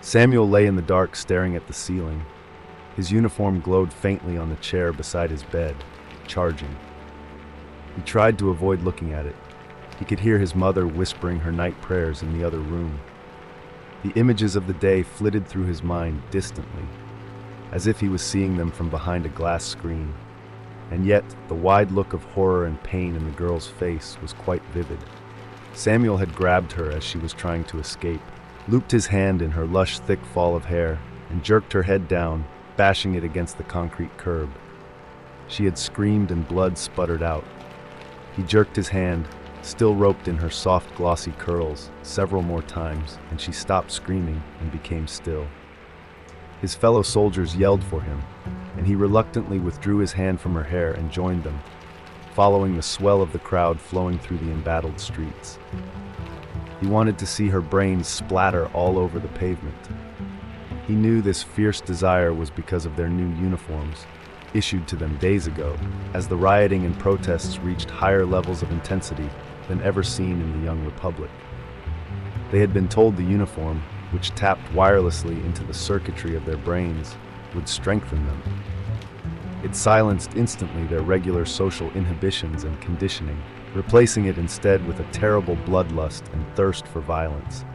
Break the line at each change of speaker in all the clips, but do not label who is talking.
Samuel lay in the dark staring at the ceiling. His uniform glowed faintly on the chair beside his bed, charging. He tried to avoid looking at it. He could hear his mother whispering her night prayers in the other room. The images of the day flitted through his mind distantly, as if he was seeing them from behind a glass screen. And yet, the wide look of horror and pain in the girl's face was quite vivid. Samuel had grabbed her as she was trying to escape, looped his hand in her lush, thick fall of hair, and jerked her head down, bashing it against the concrete curb. She had screamed and blood sputtered out. He jerked his hand, still roped in her soft, glossy curls, several more times, and she stopped screaming and became still. His fellow soldiers yelled for him, and he reluctantly withdrew his hand from her hair and joined them, following the swell of the crowd flowing through the embattled streets. He wanted to see her brains splatter all over the pavement. He knew this fierce desire was because of their new uniforms, issued to them days ago, as the rioting and protests reached higher levels of intensity than ever seen in the young republic. They had been told the uniform, which tapped wirelessly into the circuitry of their brains, would strengthen them. It silenced instantly their regular social inhibitions and conditioning, replacing it instead with a terrible bloodlust and thirst for violence.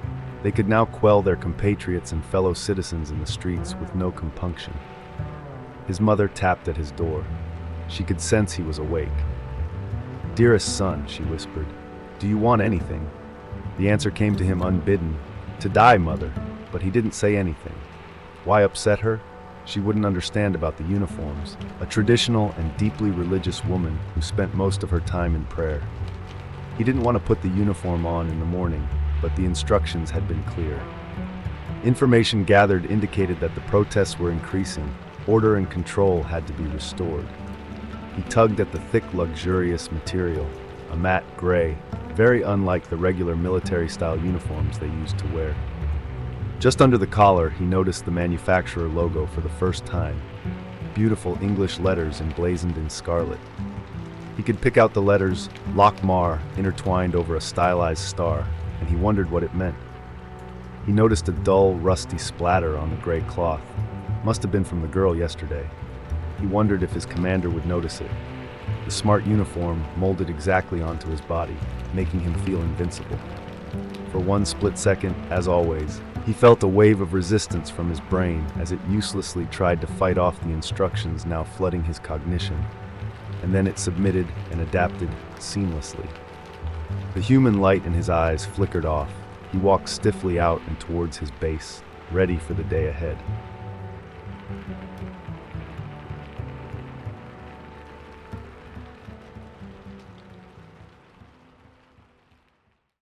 They could now quell their compatriots and fellow citizens in the streets with no compunction. His mother tapped at his door. She could sense he was awake. "Dearest son," she whispered, "do you want anything?" The answer came to him unbidden. "To die, mother." But he didn't say anything. Why upset her? She wouldn't understand about the uniforms, a traditional and deeply religious woman who spent most of her time in prayer. He didn't want to put the uniform on in the morning, but the instructions had been clear. Information gathered indicated that the protests were increasing. Order and control had to be restored. He tugged at the thick, luxurious material, a matte gray, very unlike the regular military-style uniforms they used to wear. Just under the collar, he noticed the manufacturer logo for the first time, beautiful English letters emblazoned in scarlet. He could pick out the letters Lochmar intertwined over a stylized star, and he wondered what it meant. He noticed a dull, rusty splatter on the gray cloth. Must have been from the girl yesterday. He wondered if his commander would notice it. The smart uniform molded exactly onto his body, making him feel invincible. For one split second, as always, he felt a wave of resistance from his brain as it uselessly tried to fight off the instructions now flooding his cognition. And then it submitted and adapted seamlessly. The human light in his eyes flickered off. He walked stiffly out and towards his base, ready for the day ahead.